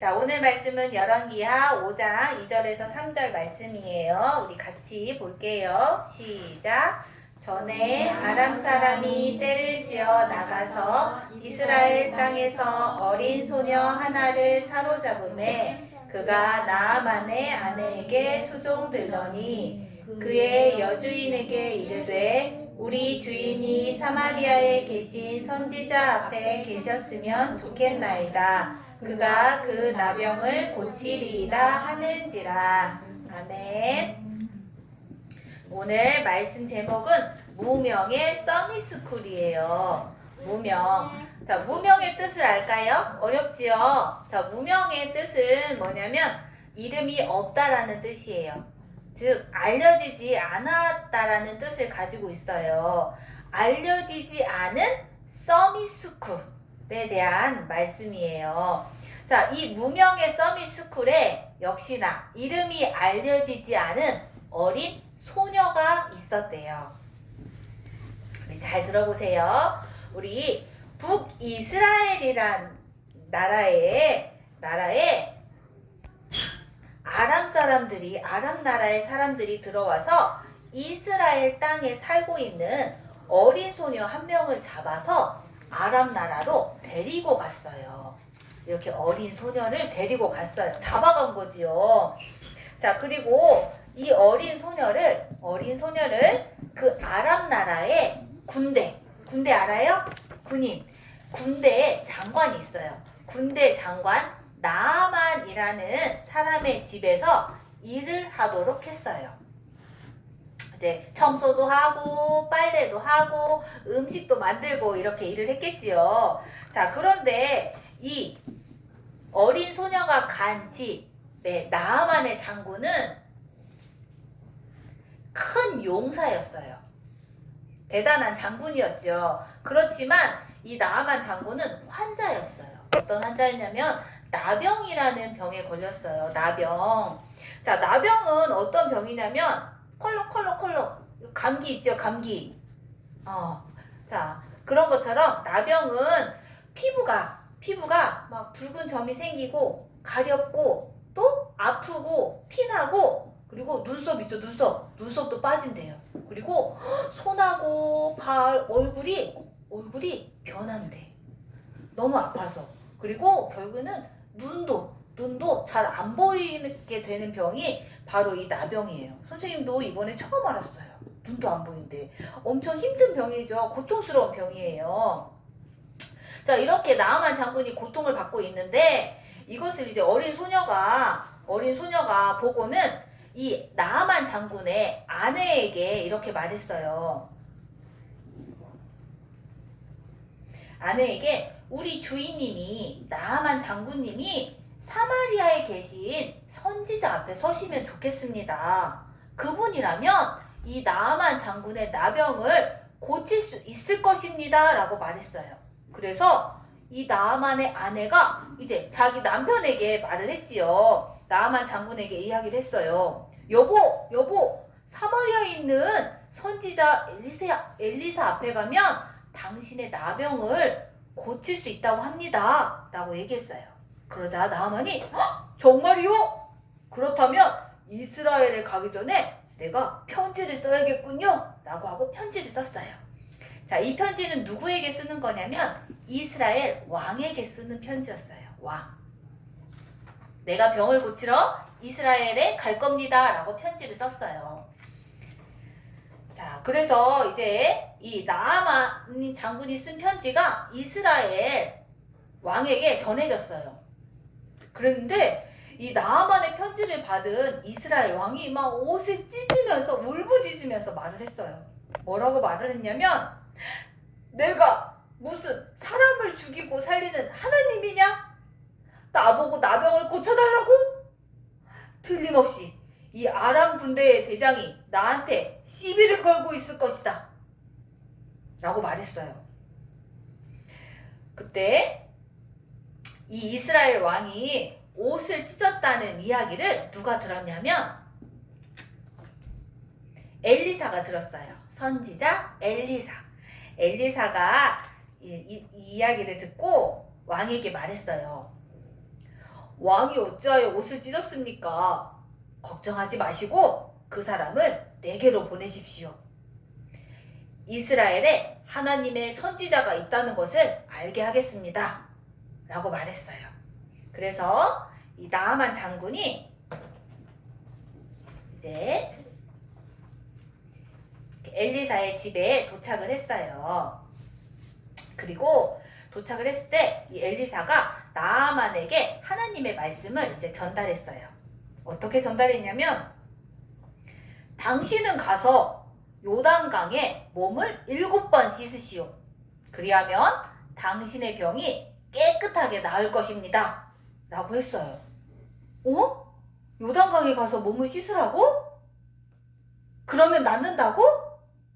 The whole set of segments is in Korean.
자, 오늘 말씀은 열왕기하 5장 2절에서 3절 말씀이에요. 우리 같이 볼게요. 시작. 전에 아람 사람이 떼를 지어 나가서 이스라엘 땅에서 어린 소녀 하나를 사로잡음에 그가 나아만의 아내에게 수종들더니 그의 여주인에게 이르되 우리 주인이 사마리아에 계신 선지자 앞에 계셨으면 좋겠나이다. 그가 그 나병을 고치리이다 하는지라. 아멘. 오늘 말씀 제목은 무명의 서미스쿨이에요. 무명. 자, 무명의 뜻을 알까요? 어렵지요? 자, 무명의 뜻은 뭐냐면 이름이 없다라는 뜻이에요. 즉, 알려지지 않았다라는 뜻을 가지고 있어요. 알려지지 않은 서미스쿨. 에 대한 말씀이에요. 자, 이 무명의 서미스쿨에 역시나 이름이 알려지지 않은 어린 소녀가 있었대요. 우리 잘 들어보세요. 우리 북이스라엘이란 나라에 아람 나라의 사람들이 들어와서 이스라엘 땅에 살고 있는 어린 소녀 한 명을 잡아서 아람 나라로 데리고 갔어요. 이렇게 어린 소녀를 데리고 갔어요. 잡아간 거지요. 자, 그리고 이 어린 소녀를 그 아람 나라의 군대 알아요? 군대에 장관이 있어요. 군대 장관 나아만이라는 사람의 집에서 일을 하도록 했어요. 이제 청소도 하고 빨래도 하고 음식도 만들고 이렇게 일을 했겠지요. 자, 그런데 이 어린 소녀가 간 집, 나아만의 장군은 큰 용사였어요. 대단한 장군이었죠. 그렇지만 이 나아만 장군은 환자였어요. 어떤 환자였냐면 나병이라는 병에 걸렸어요. 나병. 자, 나병은 어떤 병이냐면 콜록콜록콜록 감기 있죠, 감기. 자, 그런 것처럼 나병은 피부가 막 붉은 점이 생기고 가렵고 또 아프고 피나고 그리고 눈썹 있죠, 눈썹도 빠진대요. 그리고 손하고 발, 얼굴이 변한대. 너무 아파서. 그리고 결국은 눈도 잘 안 보이게 되는 병이 바로 이 나병이에요. 선생님도 이번에 처음 알았어요. 눈도 안 보이는데. 엄청 힘든 병이죠. 고통스러운 병이에요. 자, 이렇게 나아만 장군이 고통을 받고 있는데 이것을 이제 어린 소녀가 보고는 이 나아만 장군의 아내에게 이렇게 말했어요. 아내에게 우리 주인님이 나아만 장군님이 사마리아에 계신 선지자 앞에 서시면 좋겠습니다. 그분이라면 이 나아만 장군의 나병을 고칠 수 있을 것입니다. 라고 말했어요. 그래서 이 나아만의 아내가 이제 자기 남편에게 말을 했지요. 나아만 장군에게 이야기를 했어요. 여보, 사마리아에 있는 선지자 엘리사 앞에 가면 당신의 나병을 고칠 수 있다고 합니다. 라고 얘기했어요. 그러자 나아만이 정말이요? 그렇다면 이스라엘에 가기 전에 내가 편지를 써야겠군요. 라고 하고 편지를 썼어요. 자, 이 편지는 누구에게 쓰는 거냐면 이스라엘 왕에게 쓰는 편지였어요. 왕. 내가 병을 고치러 이스라엘에 갈 겁니다. 라고 편지를 썼어요. 자, 그래서 이제 이 나아만 장군이 쓴 편지가 이스라엘 왕에게 전해졌어요. 그런데 이 나아만의 편지를 받은 이스라엘 왕이 막 옷을 찢으면서 울부짖으면서 말을 했어요. 뭐라고 말을 했냐면 내가 무슨 사람을 죽이고 살리는 하나님이냐? 나보고 나병을 고쳐달라고? 틀림없이 이 아람 군대의 대장이 나한테 시비를 걸고 있을 것이다. 라고 말했어요. 그때 이 이스라엘 왕이 옷을 찢었다는 이야기를 누가 들었냐면 엘리사가 들었어요. 선지자 엘리사. 엘리사가 이 이야기를 듣고 왕에게 말했어요. 왕이 어찌하여 옷을 찢었습니까? 걱정하지 마시고 그 사람을 내게로 보내십시오. 이스라엘에 하나님의 선지자가 있다는 것을 알게 하겠습니다. 라고 말했어요. 그래서 이 나아만 장군이 이제 엘리사의 집에 도착을 했어요. 그리고 도착을 했을 때 이 엘리사가 나아만에게 하나님의 말씀을 이제 전달했어요. 어떻게 전달했냐면, 당신은 가서 요단강에 몸을 7번 씻으시오. 그리하면 당신의 병이 깨끗하게 나을 것입니다. 라고 했어요. 요단강에 가서 몸을 씻으라고? 그러면 낫는다고?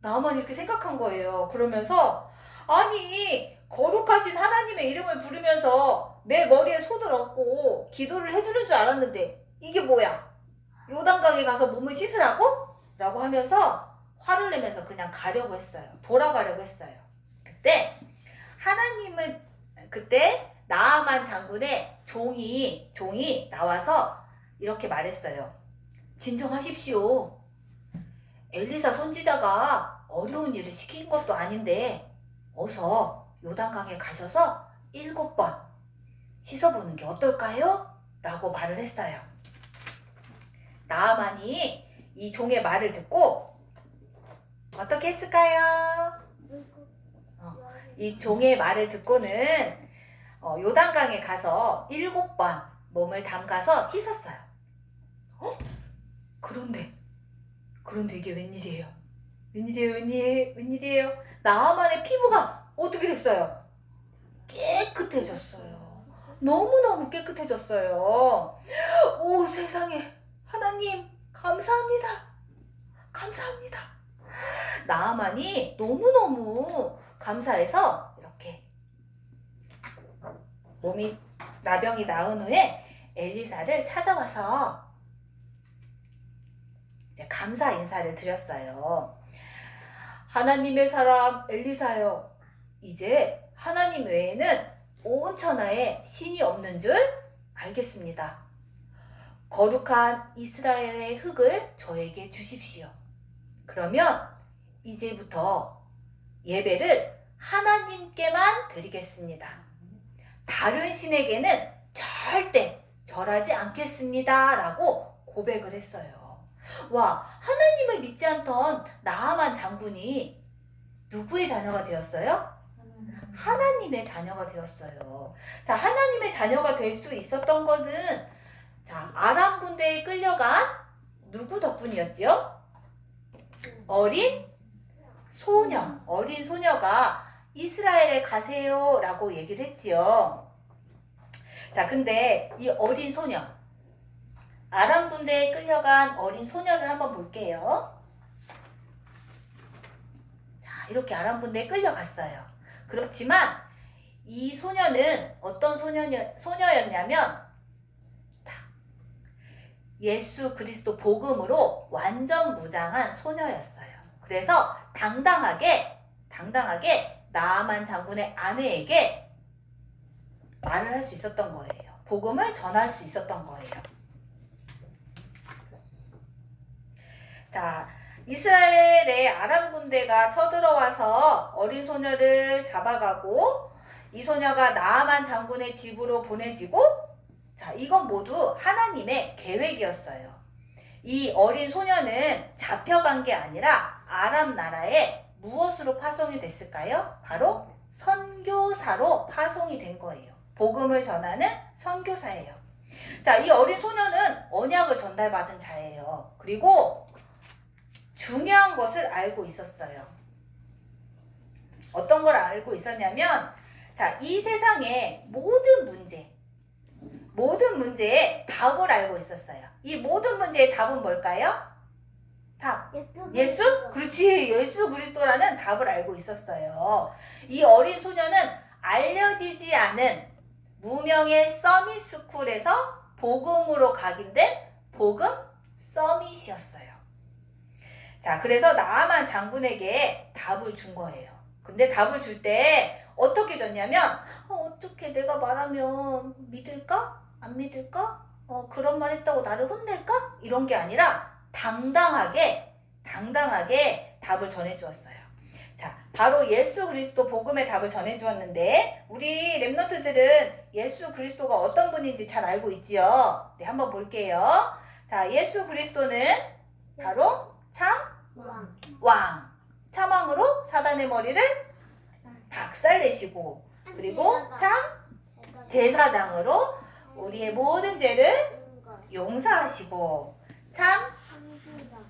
나만 이렇게 생각한 거예요. 그러면서 아니, 거룩하신 하나님의 이름을 부르면서 내 머리에 손을 얹고 기도를 해주는 줄 알았는데 이게 뭐야? 요단강에 가서 몸을 씻으라고? 라고 하면서 화를 내면서 그냥 가려고 했어요. 돌아가려고 했어요. 그때 나아만 장군의 종이 나와서 이렇게 말했어요. 진정하십시오. 엘리사 선지자가 어려운 일을 시킨 것도 아닌데 어서 요단강에 가셔서 7번 씻어보는 게 어떨까요? 라고 말을 했어요. 나아만이 이 종의 말을 듣고 어떻게 했을까요? 이 종의 말을 듣고는 요단강에 가서 7번 몸을 담가서 씻었어요. 그런데 이게 웬일이에요? 웬일이에요? 나아만의 피부가 어떻게 됐어요? 깨끗해졌어요. 너무너무 깨끗해졌어요. 오, 세상에. 하나님, 감사합니다. 나아만이 너무너무 감사해서 이렇게 나병이 나은 후에 엘리사를 찾아와서 이제 감사 인사를 드렸어요. 하나님의 사람 엘리사요, 이제 하나님 외에는 온 천하에 신이 없는 줄 알겠습니다. 거룩한 이스라엘의 흙을 저에게 주십시오. 그러면 이제부터 예배를 하나님께만 드리겠습니다. 다른 신에게는 절대 절하지 않겠습니다. 라고 고백을 했어요. 와, 하나님을 믿지 않던 나아만 장군이 누구의 자녀가 되었어요? 하나님의 자녀가 되었어요. 자, 하나님의 자녀가 될 수 있었던 것은 아람 군대에 끌려간 누구 덕분이었죠? 어린 소녀가 이스라엘에 가세요 라고 얘기를 했지요. 자, 근데 이 어린 소녀, 아람 군대에 끌려간 어린 소녀를 한번 볼게요. 자, 이렇게 아람 군대에 끌려갔어요. 그렇지만 이 소녀는 어떤 소녀였냐면 예수 그리스도 복음으로 완전 무장한 소녀였어요. 그래서 당당하게 나아만 장군의 아내에게 말을 할 수 있었던 거예요. 복음을 전할 수 있었던 거예요. 자, 이스라엘의 아람 군대가 쳐들어와서 어린 소녀를 잡아가고 이 소녀가 나아만 장군의 집으로 보내지고, 자, 이건 모두 하나님의 계획이었어요. 이 어린 소녀는 잡혀간 게 아니라 아람 나라에 무엇으로 파송이 됐을까요? 바로 선교사로 파송이 된 거예요. 복음을 전하는 선교사예요. 자, 이 어린 소녀는 언약을 전달받은 자예요. 그리고 중요한 것을 알고 있었어요. 어떤 걸 알고 있었냐면, 자, 이 세상의 모든 문제의 답을 알고 있었어요. 이 모든 문제의 답은 뭘까요? 답. 예수? 그렇지. 예수 그리스도라는 답을 알고 있었어요. 이 어린 소녀는 알려지지 않은 무명의 서밋스쿨에서 복음으로 각인된 복음 서밋이었어요. 자, 그래서 나아만 장군에게 답을 준 거예요. 근데 답을 줄 때 어떻게 줬냐면, 어떻게 내가 말하면 믿을까? 안 믿을까? 그런 말 했다고 나를 혼낼까? 이런 게 아니라 당당하게 답을 전해주었어요. 자, 바로 예수 그리스도 복음의 답을 전해주었는데 우리 랩런트들은 예수 그리스도가 어떤 분인지 잘 알고 있지요? 네, 한번 볼게요. 자, 예수 그리스도는 바로 왕. 참왕으로 사단의 머리를 박살내시고 그리고 제사장으로 우리의 모든 죄를 용서하시고 참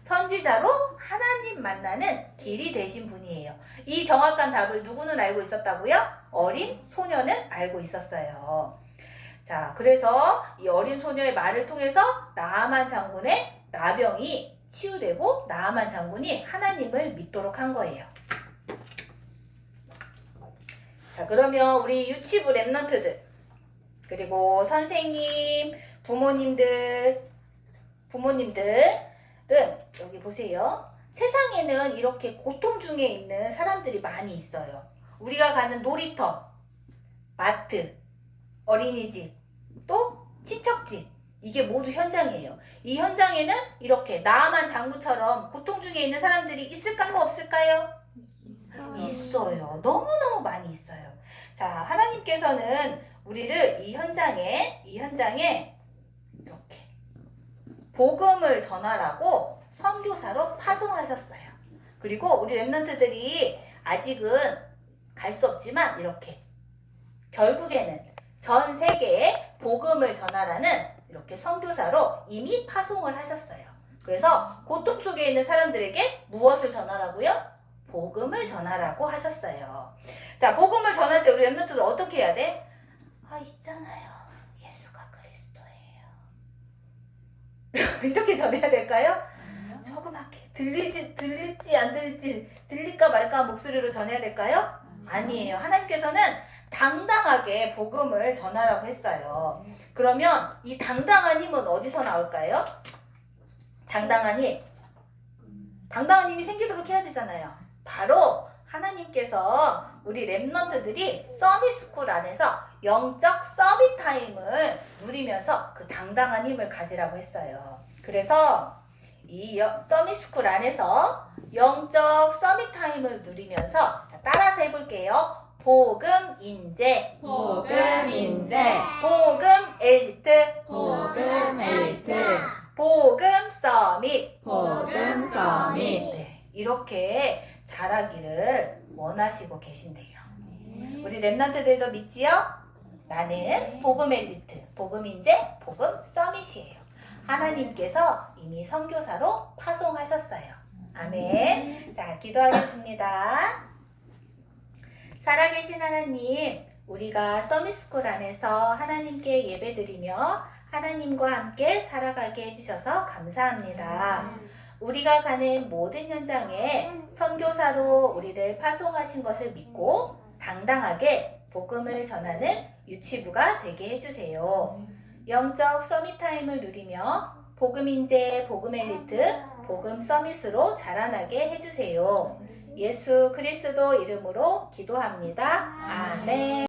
선지자로 하나님 만나는 길이 되신 분이에요. 이 정확한 답을 누구는 알고 있었다고요? 어린 소녀는 알고 있었어요. 자, 그래서 이 어린 소녀의 말을 통해서 나아만 장군의 나병이 치유되고 나아만 장군이 하나님을 믿도록 한 거예요. 자, 그러면 우리 유치부 랩런트들 그리고 선생님, 부모님들은 여기 보세요. 세상에는 이렇게 고통 중에 있는 사람들이 많이 있어요. 우리가 가는 놀이터, 마트, 어린이집, 또 친척집, 이게 모두 현장이에요. 이 현장에는 이렇게 나아만 장군처럼 고통 중에 있는 사람들이 있을까요? 없을까요? 있어요. 너무너무 많이 있어요. 자, 하나님께서는 우리를 이 현장에 이렇게 복음을 전하라고 선교사로 파송하셨어요. 그리고 우리 랩런트들이 아직은 갈 수 없지만 이렇게 결국에는 전 세계에 복음을 전하라는 이렇게 선교사로 이미 파송을 하셨어요. 그래서 고통 속에 있는 사람들에게 무엇을 전하라고요? 복음을 전하라고 하셨어요. 자, 복음을 전할 때 우리 랩런트들 어떻게 해야 돼? 있잖아요. 예수가 그리스도예요. 이렇게 전해야 될까요? 조그맣게 들릴지 안 들릴지 들릴까 말까 목소리로 전해야 될까요? 아니에요. 하나님께서는 당당하게 복음을 전하라고 했어요. 그러면 이 당당한 힘은 어디서 나올까요? 당당한 힘이 생기도록 해야 되잖아요. 바로 하나님께서 우리 랩런트들이 서밋스쿨 안에서 영적 서밋 타임을 누리면서 그 당당한 힘을 가지라고 했어요. 그래서 이 서밋스쿨 안에서 영적 서밋 타임을 누리면서 따라서 해볼게요. 복음 인재, 복음 인재, 복음 엘리트, 복음 엘리트, 복음 서밋, 복음 서밋. 네, 이렇게 자라기를 원하시고 계신대요. 우리 랩런트들도 믿지요? 나는 복음 엘리트, 복음 인재, 복음 서밋이에요. 하나님께서 이미 선교사로 파송하셨어요. 아멘. 자, 기도하겠습니다. 살아계신 하나님, 우리가 서밋스쿨 안에서 하나님께 예배드리며 하나님과 함께 살아가게 해주셔서 감사합니다. 우리가 가는 모든 현장에 선교사로 우리를 파송하신 것을 믿고 당당하게 복음을 전하는 유치부가 되게 해주세요. 영적 서밋타임을 누리며 복음 인재, 복음 엘리트, 복음 서밋으로 자라나게 해주세요. 예수 그리스도 이름으로 기도합니다. 아멘.